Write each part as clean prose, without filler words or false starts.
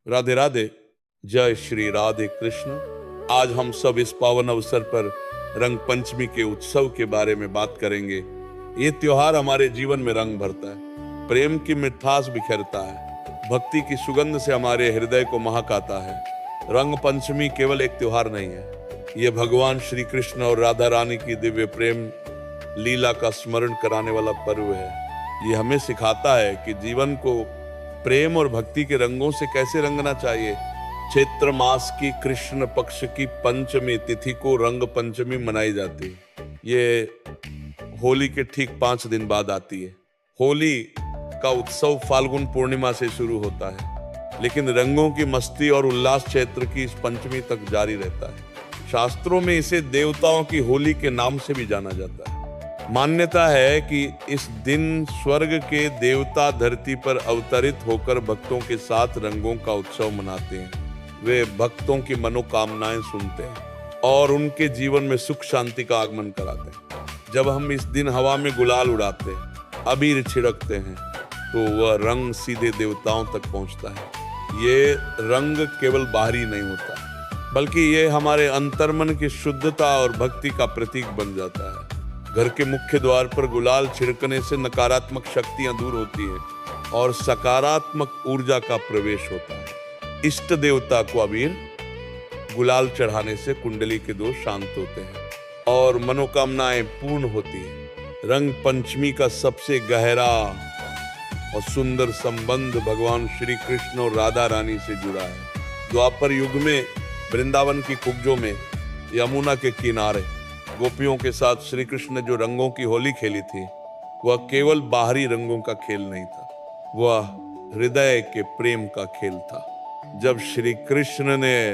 राधे राधे। जय श्री राधे कृष्ण। आज हम सब इस पावन अवसर पर रंग पंचमी के उत्सव के बारे में बात करेंगे। ये त्योहार हमारे जीवन में रंग भरता है, प्रेम की मिठास बिखेरता है, भक्ति की सुगंध से हमारे हृदय को महकाता है। रंग पंचमी केवल एक त्योहार नहीं है, ये भगवान श्री कृष्ण और राधा रानी की दिव्य प्रेम लीला का स्मरण कराने वाला पर्व है। ये हमें सिखाता है कि जीवन को प्रेम और भक्ति के रंगों से कैसे रंगना चाहिए। चैत्र मास की कृष्ण पक्ष की पंचमी तिथि को रंग पंचमी मनाई जाती है। ये होली के ठीक 5 दिन बाद आती है। होली का उत्सव फाल्गुन पूर्णिमा से शुरू होता है, लेकिन रंगों की मस्ती और उल्लास चैत्र की इस पंचमी तक जारी रहता है। शास्त्रों में इसे देवताओं की होली के नाम से भी जाना जाता है। मान्यता है कि इस दिन स्वर्ग के देवता धरती पर अवतरित होकर भक्तों के साथ रंगों का उत्सव मनाते हैं। वे भक्तों की मनोकामनाएं सुनते हैं और उनके जीवन में सुख शांति का आगमन कराते हैं। जब हम इस दिन हवा में गुलाल उड़ाते हैं, अबीर छिड़कते हैं, तो वह रंग सीधे देवताओं तक पहुंचता है। ये रंग केवल बाहरी नहीं होता, बल्कि ये हमारे अंतर्मन की शुद्धता और भक्ति का प्रतीक बन जाता है। घर के मुख्य द्वार पर गुलाल छिड़कने से नकारात्मक शक्तियां दूर होती हैं और सकारात्मक ऊर्जा का प्रवेश होता है। इष्ट देवता को अबीर गुलाल चढ़ाने से कुंडली के दोष शांत होते हैं और मनोकामनाएं पूर्ण होती हैं। रंग पंचमी का सबसे गहरा और सुंदर संबंध भगवान श्री कृष्ण और राधा रानी से जुड़ा है। द्वापर युग में वृंदावन की कुब्जों में यमुना के किनारे गोपियों के साथ श्री कृष्ण ने जो रंगों की होली खेली थी, वह केवल बाहरी रंगों का खेल नहीं था, वह हृदय के प्रेम का खेल था। जब श्री कृष्ण ने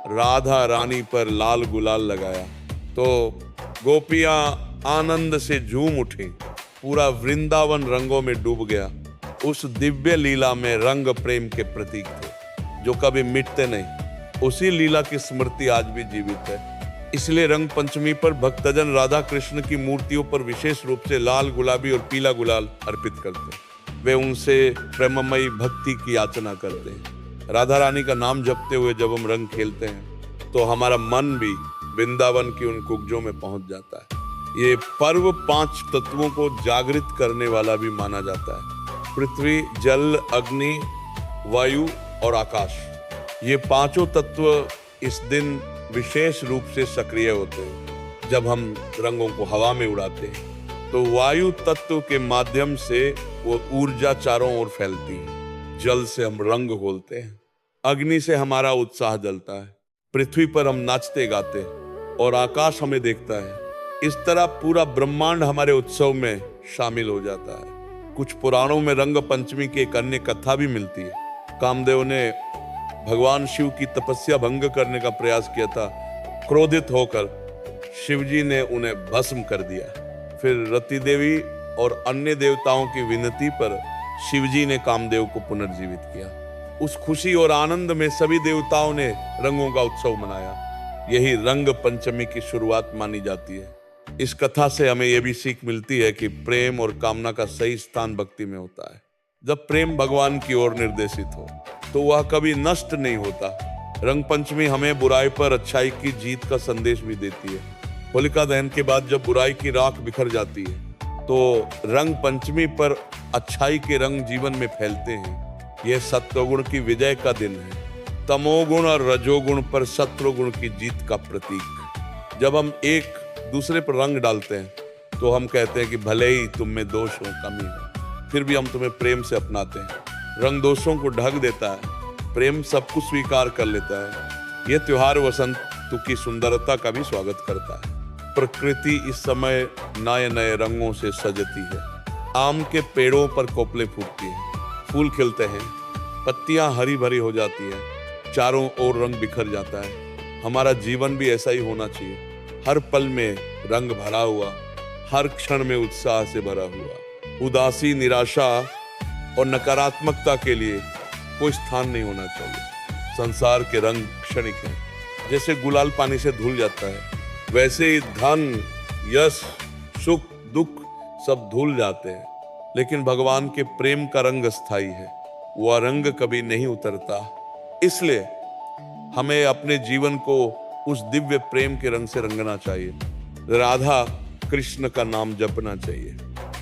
राधा रानी पर लाल गुलाल लगाया तो गोपियां आनंद से झूम उठी। पूरा वृंदावन रंगों में डूब गया। उस दिव्य लीला में रंग प्रेम के प्रतीक थे जो कभी मिटते नहीं। उसी लीला की स्मृति आज भी जीवित है। इसलिए रंग पंचमी पर भक्तजन राधा कृष्ण की मूर्तियों पर विशेष रूप से लाल, गुलाबी और पीला गुलाल अर्पित करते हैं। वे उनसे प्रेममयी भक्ति की याचना करते हैं। राधा रानी का नाम जपते हुए जब हम रंग खेलते हैं तो हमारा मन भी वृंदावन की उन कुब्जों में पहुंच जाता है। ये पर्व 5 तत्वों को जागृत करने वाला भी माना जाता है। पृथ्वी, जल, अग्नि, वायु और आकाश, ये 5 तत्व इस दिन विशेष रूप से सक्रिय होते हैं। जब हम रंगों को हवा में उड़ाते हैं तो वायु तत्व के माध्यम से वो ऊर्जा चारों ओर फैलती है। जल से हम रंग घोलते हैं, अग्नि से हमारा उत्साह जलता है, पृथ्वी पर हम नाचते गाते हैं और आकाश हमें देखता है। इस तरह पूरा ब्रह्मांड हमारे उत्सव में शामिल हो जाता है। कुछ पुराणों में रंग पंचमी की एक अन्य कथा भी मिलती है। कामदेव ने भगवान शिव की तपस्या भंग करने का प्रयास किया था। क्रोधित होकर शिवजी ने उन्हें भस्म कर दिया। फिर रति देवी और अन्य देवताओं की विनती पर शिवजी ने कामदेव को पुनर्जीवित किया। उस खुशी और आनंद में सभी देवताओं ने रंगों का उत्सव मनाया। यही रंग पंचमी की शुरुआत मानी जाती है। इस कथा से हमें यह भी सीख मिलती है कि प्रेम और कामना का सही स्थान भक्ति में होता है। जब प्रेम भगवान की ओर निर्देशित हो तो वह कभी नष्ट नहीं होता। रंग पंचमी हमें बुराई पर अच्छाई की जीत का संदेश भी देती है। होलिका दहन के बाद जब बुराई की राख बिखर जाती है तो रंग पंचमी पर अच्छाई के रंग जीवन में फैलते हैं। यह सत्वगुण की विजय का दिन है। तमोगुण और रजोगुण पर सत्वगुण की जीत का प्रतीक। जब हम एक दूसरे पर रंग डालते हैं तो हम कहते हैं कि भले ही तुम में दोष हो, कमी हो, फिर भी हम तुम्हें प्रेम से अपनाते हैं। रंग दोषों को ढक देता है, प्रेम सब कुछ स्वीकार कर लेता है। यह त्योहार वसंत की सुंदरता का भी स्वागत करता है। प्रकृति इस समय नए नए रंगों से सजती है। आम के पेड़ों पर कोपले फूटती हैं, फूल खिलते हैं, पत्तियां हरी भरी हो जाती हैं, चारों ओर रंग बिखर जाता है। हमारा जीवन भी ऐसा ही होना चाहिए। हर पल में रंग भरा हुआ, हर क्षण में उत्साह से भरा हुआ। उदासी, निराशा और नकारात्मकता के लिए कोई स्थान नहीं होना चाहिए। संसार के रंग क्षणिक हैं। जैसे गुलाल पानी से धुल जाता है, वैसे ही धन, यश, सुख, दुख सब धुल जाते हैं। लेकिन भगवान के प्रेम का रंग स्थायी है। वह रंग कभी नहीं उतरता। इसलिए हमें अपने जीवन को उस दिव्य प्रेम के रंग से रंगना चाहिए। राधा कृष्ण का नाम जपना चाहिए,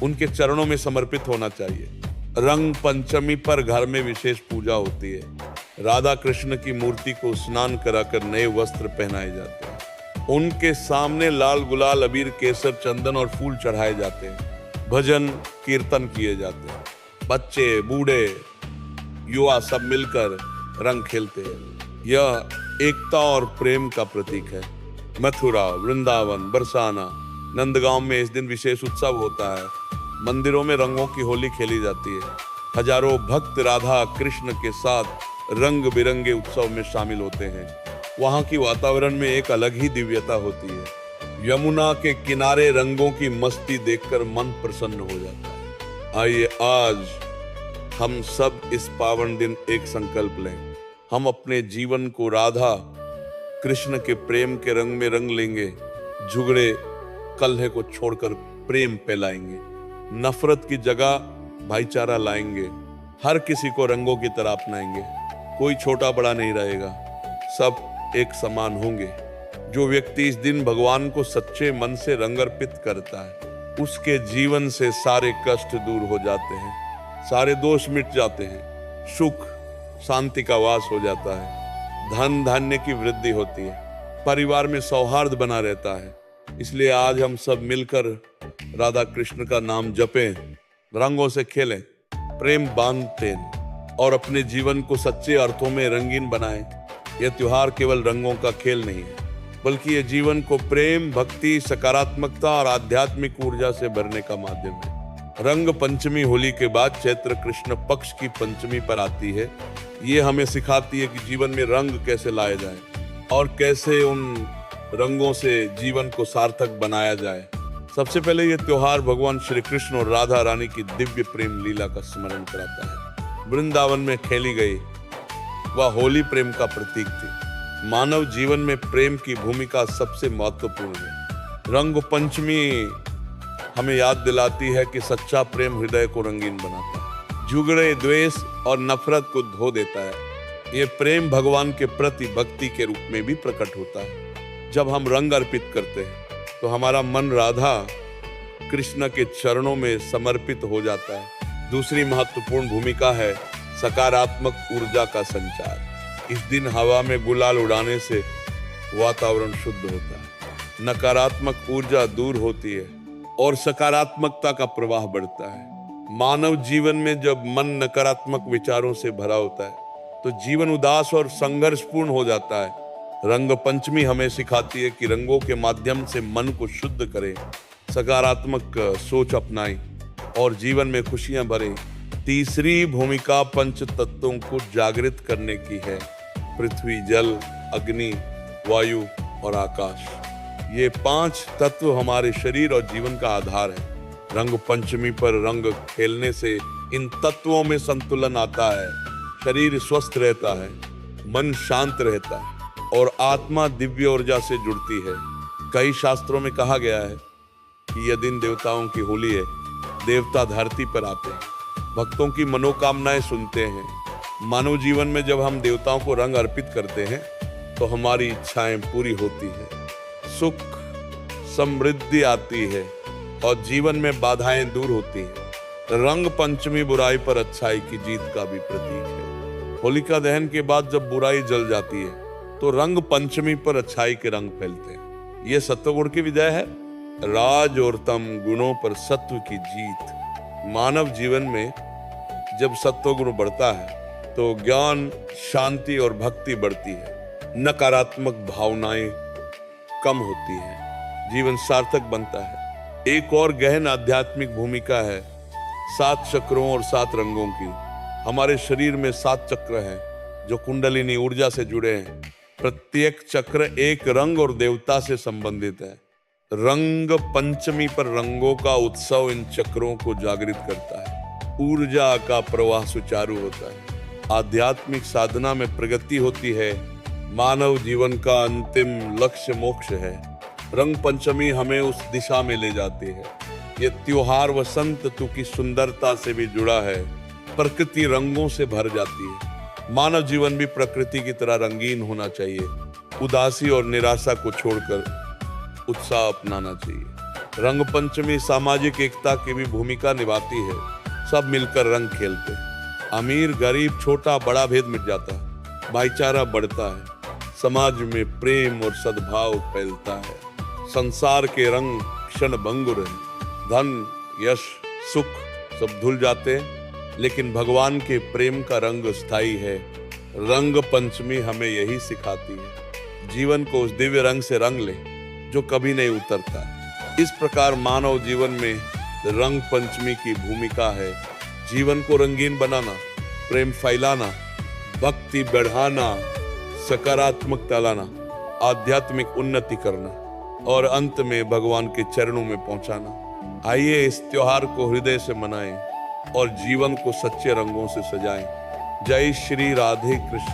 उनके चरणों में समर्पित होना चाहिए। रंग पंचमी पर घर में विशेष पूजा होती है। राधा कृष्ण की मूर्ति को स्नान कराकर नए वस्त्र पहनाए जाते हैं। उनके सामने लाल गुलाल, अबीर, केसर, चंदन और फूल चढ़ाए जाते हैं। भजन कीर्तन किए जाते हैं। बच्चे, बूढ़े, युवा सब मिलकर रंग खेलते हैं। यह एकता और प्रेम का प्रतीक है। मथुरा, वृंदावन, बरसाना, नंदगांव में इस दिन विशेष उत्सव होता है। मंदिरों में रंगों की होली खेली जाती है। हजारों भक्त राधा कृष्ण के साथ रंग बिरंगे उत्सव में शामिल होते हैं। वहां की वातावरण में एक अलग ही दिव्यता होती है। यमुना के किनारे रंगों की मस्ती देखकर मन प्रसन्न हो जाता है। आइए आज हम सब इस पावन दिन एक संकल्प लें। हम अपने जीवन को राधा कृष्ण के प्रेम के रंग में रंग लेंगे। झगड़े कलह को छोड़कर प्रेम फैलाएंगे। नफरत की जगह भाईचारा लाएंगे। हर किसी को रंगों की तरह अपनाएंगे। कोई छोटा बड़ा नहीं रहेगा, सब एक समान होंगे। जो व्यक्ति इस दिन भगवान को सच्चे मन से रंग अर्पित करता है, उसके जीवन से सारे कष्ट दूर हो जाते हैं, सारे दोष मिट जाते हैं, सुख शांति का वास हो जाता है, धन धान्य की वृद्धि होती है, परिवार में सौहार्द बना रहता है। इसलिए आज हम सब मिलकर राधा कृष्ण का नाम जपें, रंगों से खेलें, प्रेम बांधें और अपने जीवन को सच्चे अर्थों में रंगीन बनाएं। यह त्योहार केवल रंगों का खेल नहीं है, बल्कि ये जीवन को प्रेम, भक्ति, सकारात्मकता और आध्यात्मिक ऊर्जा से भरने का माध्यम है। रंग पंचमी होली के बाद चैत्र कृष्ण पक्ष की पंचमी पर आती है। ये हमें सिखाती है कि जीवन में रंग कैसे लाए जाए और कैसे उन रंगों से जीवन को सार्थक बनाया जाए। सबसे पहले ये त्योहार भगवान श्री कृष्ण और राधा रानी की दिव्य प्रेम लीला का स्मरण कराता है। वृंदावन में खेली गई वह होली प्रेम का प्रतीक थी। मानव जीवन में प्रेम की भूमिका सबसे महत्वपूर्ण है। रंग पंचमी हमें याद दिलाती है कि सच्चा प्रेम हृदय को रंगीन बनाता है, झगड़े, द्वेष और नफरत को धो देता है। ये प्रेम भगवान के प्रति भक्ति के रूप में भी प्रकट होता है। जब हम रंग अर्पित करते हैं तो हमारा मन राधा कृष्ण के चरणों में समर्पित हो जाता है। दूसरी महत्वपूर्ण भूमिका है सकारात्मक ऊर्जा का संचार। इस दिन हवा में गुलाल उड़ाने से वातावरण शुद्ध होता है, नकारात्मक ऊर्जा दूर होती है और सकारात्मकता का प्रवाह बढ़ता है। मानव जीवन में जब मन नकारात्मक विचारों से भरा होता है तो जीवन उदास और संघर्षपूर्ण हो जाता है। रंग पंचमी हमें सिखाती है कि रंगों के माध्यम से मन को शुद्ध करें, सकारात्मक सोच अपनाएं और जीवन में खुशियां भरें। तीसरी भूमिका पंच तत्वों को जागृत करने की है। पृथ्वी, जल, अग्नि, वायु और आकाश, ये 5 तत्व हमारे शरीर और जीवन का आधार है। रंग पंचमी पर रंग खेलने से इन तत्वों में संतुलन आता है, शरीर स्वस्थ रहता है, मन शांत रहता है और आत्मा दिव्य ऊर्जा से जुड़ती है। कई शास्त्रों में कहा गया है कि यह दिन देवताओं की होली है। देवता धरती पर आते हैं, भक्तों की मनोकामनाएं सुनते हैं। मानव जीवन में जब हम देवताओं को रंग अर्पित करते हैं तो हमारी इच्छाएं पूरी होती है, सुख समृद्धि आती है और जीवन में बाधाएं दूर होती हैं। रंग पंचमी बुराई पर अच्छाई की जीत का भी प्रतीक है। होलिका दहन के बाद जब बुराई जल जाती है तो रंग पंचमी पर अच्छाई के रंग फैलते हैं। ये सत्वगुण की विजय है। राज और तम गुणों पर सत्व की जीत। मानव जीवन में जब सत्वगुण बढ़ता है तो ज्ञान, शांति और भक्ति बढ़ती है। नकारात्मक भावनाएं कम होती हैं, जीवन सार्थक बनता है। एक और गहन आध्यात्मिक भूमिका है 7 चक्रों और 7 रंगों की। हमारे शरीर में 7 चक्र हैं जो कुंडलिनी ऊर्जा से जुड़े हैं। प्रत्येक चक्र एक रंग और देवता से संबंधित है। रंग पंचमी पर रंगों का उत्सव इन चक्रों को जागृत करता है। ऊर्जा का प्रवाह सुचारू होता है। आध्यात्मिक साधना में प्रगति होती है। मानव जीवन का अंतिम लक्ष्य मोक्ष है। रंग पंचमी हमें उस दिशा में ले जाती है। ये त्योहार वसंत ऋतु की सुंदरता से भी जुड़ा है। प्रकृति रंगों से भर जाती है। मानव जीवन भी प्रकृति की तरह रंगीन होना चाहिए। उदासी और निराशा को छोड़कर उत्साह अपनाना चाहिए। रंग पंचमी सामाजिक एकता की भी भूमिका निभाती है। सब मिलकर रंग खेलते हैं। अमीर गरीब छोटा बड़ा भेद मिट जाता है। भाईचारा बढ़ता है। समाज में प्रेम और सद्भाव फैलता है। संसार के रंग क्षण भंगुर है। धन यश सुख सब धुल जाते हैं, लेकिन भगवान के प्रेम का रंग स्थायी है। रंग पंचमी हमें यही सिखाती है। जीवन को उस दिव्य रंग से रंग ले जो कभी नहीं उतरता। इस प्रकार मानव जीवन में रंग पंचमी की भूमिका है। जीवन को रंगीन बनाना, प्रेम फैलाना, भक्ति बढ़ाना, सकारात्मकता लाना, आध्यात्मिक उन्नति करना और अंत में भगवान के चरणों में पहुंचाना। आइए इस त्योहार को हृदय से मनाएं और जीवन को सच्चे रंगों से सजाएं। जय श्री राधे कृष्ण।